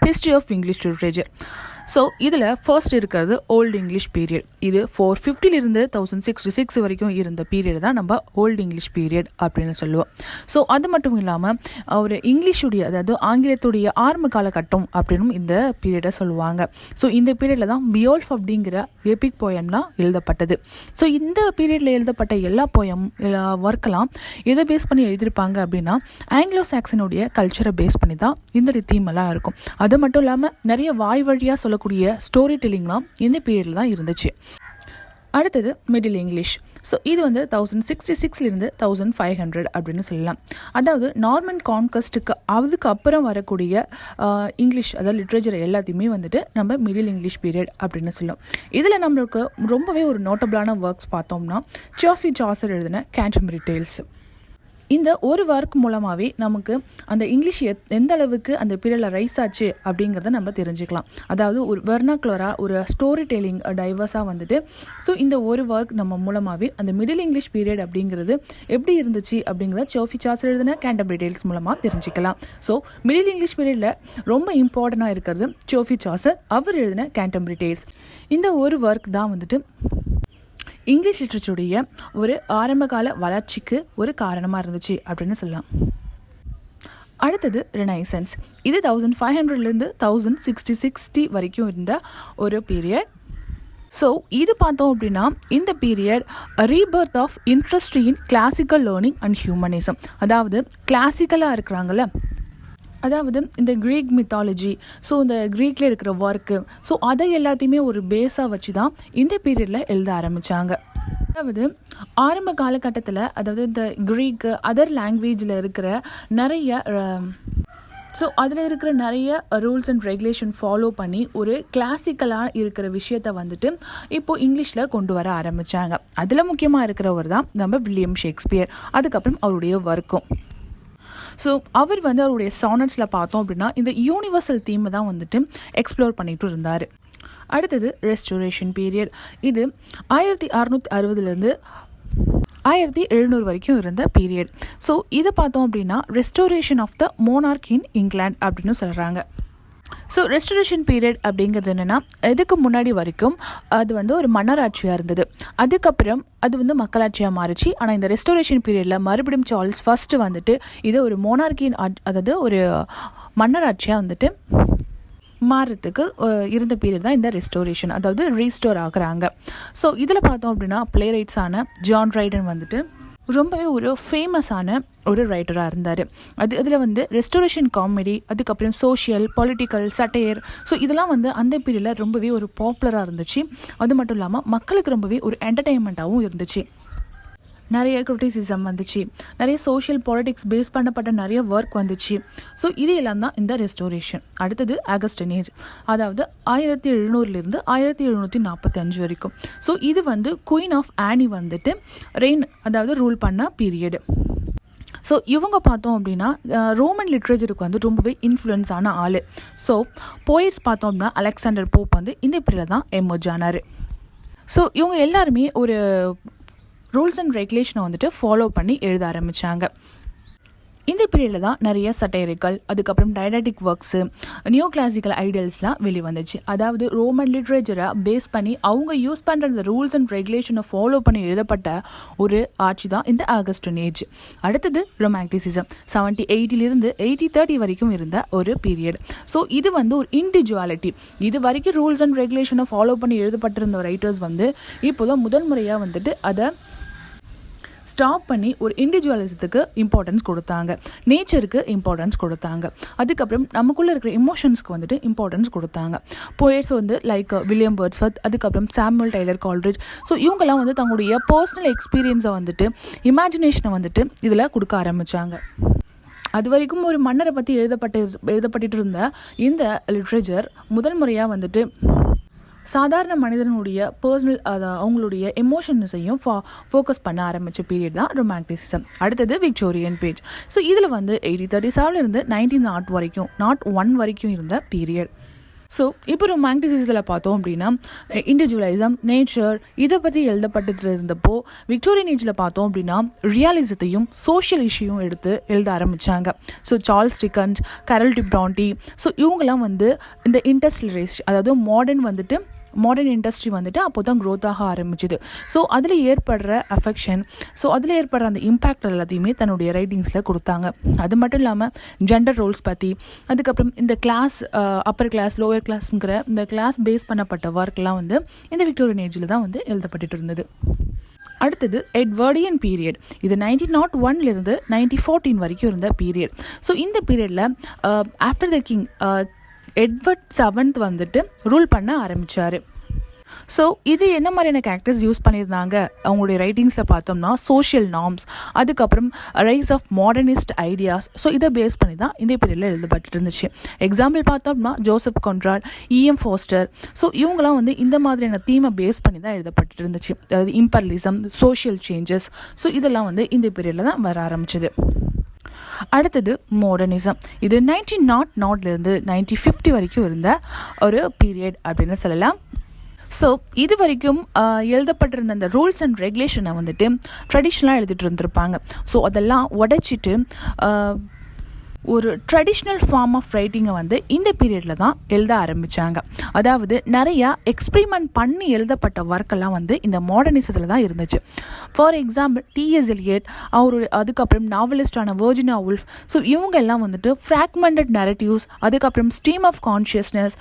History of English literature. So இதில் first இருக்கிறது old English period. இது 450 1066 வரைக்கும் இருந்த பீரியட் தான் நம்ம ஓல்டு இங்கிலீஷ் பீரியட் அப்படின்னு சொல்லுவோம். ஸோ அது மட்டும் இல்லாமல் ஒரு இங்கிலீஷுடைய, அதாவது ஆங்கிலத்துடைய ஆரம்ப காலகட்டம் அப்படின்னு இந்த பீரியடை சொல்லுவாங்க. ஸோ இந்த பீரியடில் தான் பியோல்ஃப் அப்படிங்கிற எபிக் போயம்லாம் எழுதப்பட்டது. ஸோ இந்த பீரியடில் எழுதப்பட்ட எல்லா ஒர்க்கெல்லாம் எதை பேஸ் பண்ணி எழுதியிருப்பாங்க அப்படின்னா ஆங்கிலோ சாக்சனுடைய கல்ச்சரை பேஸ் பண்ணி தான் இந்த தீம் எல்லாம் இருக்கும். அது மட்டும் இல்லாமல் நிறைய வாய் வழியாக சொல்லக்கூடிய ஸ்டோரி டெல்லிங்லாம் இந்த பீரியடில் தான் இருந்துச்சு. அடுத்தது மிடில் இங்கிலீஷ். ஸோ இது 1066 1500 அப்படின்னு சொல்லலாம். அதாவது நார்மன் கான்கஸ்ட்டுக்கு அதுக்கு அப்புறம் வரக்கூடிய இங்கிலீஷ், அதாவது லிட்ரேச்சர் எல்லாத்தையுமே நம்ம மிடில் இங்கிலீஷ் பீரியட் அப்படின்னு சொல்லுவோம். இதில் நம்மளுக்கு ரொம்பவே ஒரு நோட்டபிளான ஒர்க்ஸ் பார்த்தோம்னா ஜாஃபி சாசர் எழுதின கேண்டர்பரி டேல்ஸ். இந்த ஒரு ஒர்க் மூலமாகவே நமக்கு அந்த இங்கிலீஷ் எந்த அளவுக்கு அந்த பீரியடில் ரைஸ் ஆச்சு அப்படிங்கிறத நம்ம தெரிஞ்சுக்கலாம். அதாவது ஒரு வெர்னாக்குலராக ஒரு ஸ்டோரி டெல்லிங் டைவர்ஸாக ஸோ இந்த ஒரு ஒர்க் நம்ம மூலமாகவே அந்த மிடில் இங்கிலீஷ் பீரியட் அப்படிங்கிறது எப்படி இருந்துச்சு அப்படிங்கிறத ஜாஃபி சாசர் எழுதின கேண்டர்பரி டேல்ஸ் மூலமாக தெரிஞ்சுக்கலாம். ஸோ மிடில் இங்கிலீஷ் பீரியடில் ரொம்ப இம்பார்ட்டண்டாக இருக்கிறது ஜாஃபி சாசர் அவர் எழுதின கேண்டர்பரி டேல்ஸ். இந்த ஒரு ஒர்க் தான் இங்கிலீஷ் லிட்ரேச்சருடைய ஒரு ஆரம்பகால வளர்ச்சிக்கு ஒரு காரணமாக இருந்துச்சு அப்படின்னு சொல்லலாம். அடுத்தது ரெனைசன்ஸ். இது 1500 1660 வரைக்கும் இருந்த ஒரு பீரியட். ஸோ இது பார்த்தோம் அப்படின்னா இந்த period rebirth of interest in classical learning and humanism. அதாவது கிளாசிக்கலாக இருக்கிறாங்கல்ல, அதாவது இந்த கிரீக் மித்தாலஜி, ஸோ இந்த க்ரீக்கில் இருக்கிற ஒர்க்கு, ஸோ அதை எல்லாத்தையுமே ஒரு பேஸாக வச்சு தான் இந்த பீரியடில் எழுத ஆரம்பித்தாங்க. அதாவது ஆரம்ப காலகட்டத்தில், அதாவது இந்த க்ரீக்கு அதர் லாங்குவேஜில் இருக்கிற நிறைய அதில் இருக்கிற நிறைய ரூல்ஸ் அண்ட் ரெகுலேஷன் ஃபாலோ பண்ணி ஒரு கிளாசிக்கலாக இருக்கிற விஷயத்தை இப்போது இங்கிலீஷில் கொண்டு வர ஆரம்பித்தாங்க. அதில் முக்கியமாக இருக்கிறவர் தான் நம்ம வில்லியம் ஷேக்ஸ்பியர். அதுக்கப்புறம் அவருடைய ஒர்க்கும். ஸோ அவர் அவருடைய சானட்ஸில் பார்த்தோம் அப்படின்னா இந்த யூனிவர்சல் தீமை தான் எக்ஸ்ப்ளோர் பண்ணிட்டு இருந்தார். அடுத்தது ரெஸ்டோரேஷன் பீரியட். இது 1660 1700 வரைக்கும் இருந்த பீரியட். ஸோ இதை பார்த்தோம் அப்படின்னா ரெஸ்டோரேஷன் ஆஃப் த மோனார்க் இன் இங்கிலாந்து அப்படின்னு சொல்கிறாங்க. ஸோ ரெஸ்டரேஷன் பீரியட் அப்படிங்கிறது என்னென்னா, இதுக்கு முன்னாடி வரைக்கும் அது ஒரு மன்னராட்சியாக இருந்தது. அதுக்கப்புறம் அது மக்களாட்சியாக மாறிச்சு. ஆனால் இந்த ரெஸ்டோரேஷன் பீரியடில் மறுபடியும் சார்ல்ஸ் ஃபர்ஸ்ட்டு இது ஒரு மோனார்கியின், அதாவது ஒரு மன்னராட்சியாக மாறுறதுக்கு இருந்த பீரியட் தான் இந்த ரெஸ்டோரேஷன், அதாவது ரீஸ்டோர் ஆகுறாங்க. ஸோ இதில் பார்த்தோம் அப்படின்னா பிளே ரைட்ஸான ஜான் ரைடன் ரொம்பவே ஒரு ஃபேமஸான ஒரு ரைட்டராக இருந்தார். அதில் ரெஸ்டோரேஷன் காமெடி, அதுக்கப்புறம் சோஷியல், பொலிட்டிக்கல், சட்டையர், ஸோ இதெல்லாம் அந்த பீரியடில் ரொம்பவே ஒரு பாப்புலராக இருந்துச்சு. அது மட்டும் இல்லாமல் மக்களுக்கு ரொம்பவே ஒரு என்டர்டெயின்மெண்ட்டாகவும் இருந்துச்சு. நிறைய கிரிட்டிசிசம் வந்துச்சு, நிறைய சோஷியல் பாலிட்டிக்ஸ் பேஸ் பண்ணப்பட்ட நிறைய ஒர்க் வந்துச்சு. ஸோ இது எல்லாம் தான் இந்த ரெஸ்டோரேஷன். அடுத்தது ஆகஸ்டன் ஏஜ். அதாவது 1700 1745 வரைக்கும். ஸோ இது குயின் ஆஃப் ஆனி ரெயின், அதாவது ரூல் பண்ண பீரியடு. ஸோ இவங்க பார்த்தோம் அப்படின்னா ரோமன் லிட்ரேச்சருக்கு ரொம்பவே இன்ஃப்ளூயன்ஸ் ஆன ஆள். ஸோ போயிட்ஸ் பார்த்தோம் அப்படின்னா அலெக்சாண்டர் போப் இந்த பீரியடில் தான் எமர்ஜ் ஆனார். ஸோ இவங்க எல்லாருமே ஒரு ரூல்ஸ் அண்ட் ரெகுலேஷனை ஃபாலோ பண்ணி எழுத ஆரம்பித்தாங்க. இந்த பீரியடில் தான் நிறைய சட்டைரிக்கல், அதுக்கப்புறம் டைடாக்டிக் ஒர்க்ஸு, நியோ கிளாசிக்கல் ஐடியல்ஸ்லாம் வெளிவந்துச்சு. அதாவது ரோமன் லிட்ரேச்சரை பேஸ் பண்ணி அவங்க யூஸ் பண்ணுற இந்த ரூல்ஸ் அண்ட் ரெகுலேஷனை ஃபாலோ பண்ணி எழுதப்பட்ட ஒரு ஆட்சி தான் இந்த ஆகஸ்டன் ஏஜ். அடுத்தது ரொமான்டிசிசம். 1780 1830 வரைக்கும் இருந்த ஒரு பீரியட். ஸோ இது ஒரு இண்டிவிஜுவாலிட்டி. இது வரைக்கும் ரூல்ஸ் அண்ட் ரெகுலேஷனை ஃபாலோ பண்ணி எழுதப்பட்டிருந்த ரைட்டர்ஸ் இப்போதான் முதல் முறையாக அதை ஸ்டாப் பண்ணி ஒரு இண்டிவிஜுவலிசத்துக்கு இம்பார்ட்டன்ஸ் கொடுத்தாங்க, நேச்சருக்கு இம்பார்ட்டன்ஸ் கொடுத்தாங்க, அதுக்கப்புறம் நமக்குள்ளே இருக்கிற இமோஷன்ஸ்க்கு இம்பார்ட்டன்ஸ் கொடுத்தாங்க. போயட்ஸ் லைக் வில்லியம் வேர்ட்ஸ்வர்த், அதுக்கப்புறம் சாமுவல் டெய்லர் கால்ட்ரிட்ஜ், ஸோ இவங்கெல்லாம் தங்களுடைய பர்சனல் எக்ஸ்பீரியன்ஸை இமேஜினேஷனை இதில் கொடுக்க ஆரம்பித்தாங்க. அது வரைக்கும் ஒரு மன்னரை பற்றி எழுதப்பட்டு இருந்த இந்த லிட்ரேச்சர் முதல் முறையாக சாதாரண மனிதனுடைய பர்சனல், அவங்களுடைய எமோஷன்ஸையும் ஃபோக்கஸ் பண்ண ஆரம்பித்த பீரியட் தான் ரொமான்டிசிசம். அடுத்தது விக்டோரியன் பேஜ். ஸோ இதில் 1837 1901 வரைக்கும் இருந்த பீரியட். ஸோ இப்போ ரொமான்டிசிசத்தில் பார்த்தோம் அப்படின்னா இண்டிவிஜுவலிசம், நேச்சர் இதை பற்றி எழுதப்பட்டு இருந்தப்போ விக்டோரியன் ஏஜில் பார்த்தோம் அப்படின்னா ரியாலிசத்தையும் சோஷியல் இஷ்யூவும் எடுத்து எழுத ஆரம்பித்தாங்க. ஸோ சார்ல்ஸ் டிக்கன்ஸ், கரல் டி பிராண்டி, ஸோ இவங்கெல்லாம் வந்து இந்த இண்டஸ்ட்ரியலைஸ், அதாவது மாடர்ன் இண்டஸ்ட்ரி வந்துட்டு அப்போ தான் க்ரோத் ஆக ஆரம்பிச்சுது. ஸோ அதில் ஏற்படுற அஃபெக்ஷன், ஸோ அதில் ஏற்படுற அந்த இம்பேக்ட் எல்லாத்தையுமே தன்னுடைய ரைட்டிங்ஸில் கொடுத்தாங்க. அது மட்டும் இல்லாமல் ஜெண்டர் ரோல்ஸ் பற்றி, அதுக்கப்புறம் இந்த கிளாஸ், அப்பர் கிளாஸ், லோயர் கிளாஸுங்கிற இந்த கிளாஸ் பேஸ் பண்ணப்பட்ட ஒர்க்லாம் வந்து இந்த விக்டோரியன் ஏஜில் தான் வந்து எழுதப்பட்டு இருந்தது. அடுத்தது எட்வர்டியன் பீரியட். இது 1901 1914 வரைக்கும் இருந்த பீரியட். ஸோ இந்த பீரியடில் after the king Edward 7th வந்துட்டு ரூல் பண்ண ஆரம்பித்தார். ஸோ இது என்ன மாதிரியான கேரக்டர்ஸ் யூஸ் பண்ணியிருந்தாங்க அவங்களுடைய ரைட்டிங்ஸில் பார்த்தோம்னா சோஷியல் நார்ம்ஸ், அதுக்கப்புறம் rise of modernist ideas, so இதை பேஸ் பண்ணி தான் இந்த பீரியடில் எழுதப்பட்டு இருந்துச்சு. எக்ஸாம்பிள் பார்த்தோம்னா Joseph Conrad, E M Forster, so இவங்களாம் வந்து இந்த மாதிரியான தீமை பேஸ் பண்ணி தான் எழுதப்பட்டு இருந்துச்சு. அதாவது இம்பீரியலிசம், சோஷியல் சேஞ்சஸ், ஸோ இதெல்லாம் வந்து இந்த பீரியடில் தான் வர ஆரம்பிச்சது. அடுத்தது மாடர்னிசம். இது 1900 1950 வரைக்கும் இருந்த ஒரு பீரியட் அப்படின்னு சொல்லலாம். ஸோ இது வரைக்கும் எழுதப்பட்டிருந்த அந்த ரூல்ஸ் அண்ட் ரெகுலேஷனை வந்துட்டு ட்ரெடிஷ்னலாக எழுதிட்டு இருந்திருப்பாங்க. ஸோ அதெல்லாம் உடைச்சிட்டு ஒரு ட்ரெடிஷ்னல் ஃபார்ம் ஆஃப் ரைட்டிங்கை வந்து இந்த பீரியடில் தான் எழுத ஆரம்பித்தாங்க. அதாவது நிறையா எக்ஸ்பிரிமெண்ட் பண்ணி எழுதப்பட்ட ஒர்க்கெல்லாம் வந்து இந்த மாடர்னிசத்தில் தான் இருந்துச்சு. ஃபார் எக்ஸாம்பிள் டிஎஸ் எலியட், அதுக்கப்புறம் நாவலிஸ்டான வர்ஜினா வுல்ஃப், ஸோ இவங்க எல்லாம் வந்துட்டு ஃப்ராக்மெண்டட் நரேட்டிவ்ஸ், அதுக்கப்புறம் stream of consciousness,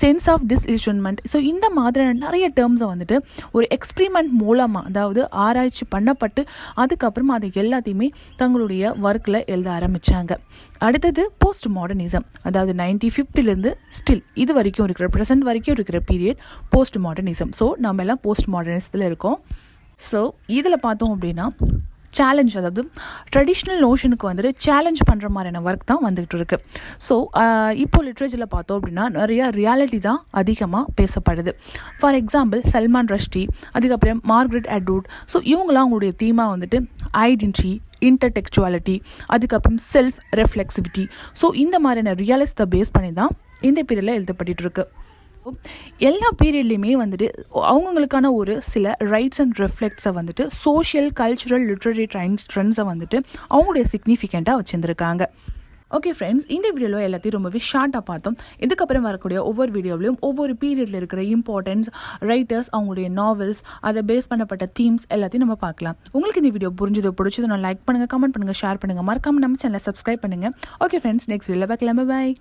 sense of disillusionment, so இந்த மாதிரியான நிறைய டேர்ம்ஸை வந்துட்டு ஒரு எக்ஸ்பிரிமெண்ட் மூலமாக, அதாவது ஆராய்ச்சி பண்ணப்பட்டு அதுக்கப்புறம் அது எல்லாத்தையுமே தங்களுடைய ஒர்க்கில் எழுத ஆரம்பித்தாங்க. அடுத்தது போஸ்ட் மாடர்னிசம். அதாவது 1950 ஸ்டில் இது வரைக்கும் இருக்கிற, ப்ரெசென்ட் வரைக்கும் இருக்கிற பீரியட் போஸ்ட் மாடர்னிசம். ஸோ நம்ம எல்லாம் போஸ்ட் மாடர்னிசத்தில் இருக்கோம். ஸோ இதில் பார்த்தோம் அப்படின்னா சேலஞ்ச், அதாவது ட்ரெடிஷ்னல் நோஷனுக்கு வந்துட்டு சேலஞ்ச் பண்ணுற மாதிரியான ஒர்க் தான் வந்துகிட்டு இருக்கு. ஸோ இப்போ லிட்ரேச்சரில் பார்த்தோம் அப்படின்னா நிறைய ரியாலிட்டி தான் அதிகமாக பேசப்படுது. ஃபார் எக்ஸாம்பிள் சல்மான் ரஷ்டி, அதுக்கப்புறம் மார்கரெட் அட்வுட், ஸோ இவங்களாம் அவங்களுடைய தீமாக வந்துட்டு ஐடென்டிட்டி, இன்டர்டெக்சுவாலிட்டி, அதுக்கப்புறம் செல்ஃப் ரெஃப்ளெக்சிவிட்டி, ஸோ இந்த மாதிரியான ரியாலிஸ்ட்டை பேஸ் பண்ணி தான் இந்த பீரியடில் எழுதப்பட்டு இருக்கு. எல்லா பீரியட்லேயுமே வந்துட்டு அவங்களுக்கான ஒரு சில ரைட்ஸ் அண்ட் ரெஃப்ளெக்ட்ஸை வந்துட்டு சோஷியல், கல்ச்சுரல், லிட்ரரி ட்ரெண்ட்ஸை வந்துட்டு அவங்களுடைய சிக்னிஃபிகண்ட்டாக வச்சுருந்துருக்காங்க. ஓகே ஃப்ரெண்ட்ஸ், இந்த வீடியோவில் எல்லாத்தையும் ரொம்பவே ஷார்ட்டாக பார்த்தோம். இதுக்கப்புறம் வரக்கூடிய ஒவ்வொரு வீடியோவிலையும் ஒவ்வொரு பீரியடில் இருக்கிற இம்பார்ட்டன்ஸ், ரைட்டர்ஸ், அவங்களுடைய நாவல்ஸ், அதை பேஸ் பண்ணப்பட்ட தீம்ஸ் எல்லாத்தையும் நம்ம பார்க்கலாம். உங்களுக்கு இந்த வீடியோ பிடிச்சது நான் லைக் பண்ணுங்கள், கமெண்ட் பண்ணுங்கள், ஷேர் பண்ணுங்கள், மறக்காமல் நம்ம சேனலை சப்ஸ்கிரைப் பண்ணுங்கள். ஓகே ஃப்ரெண்ட்ஸ், நெக்ஸ்ட் வீடியோவில் பார்க்கலாம். பாய்.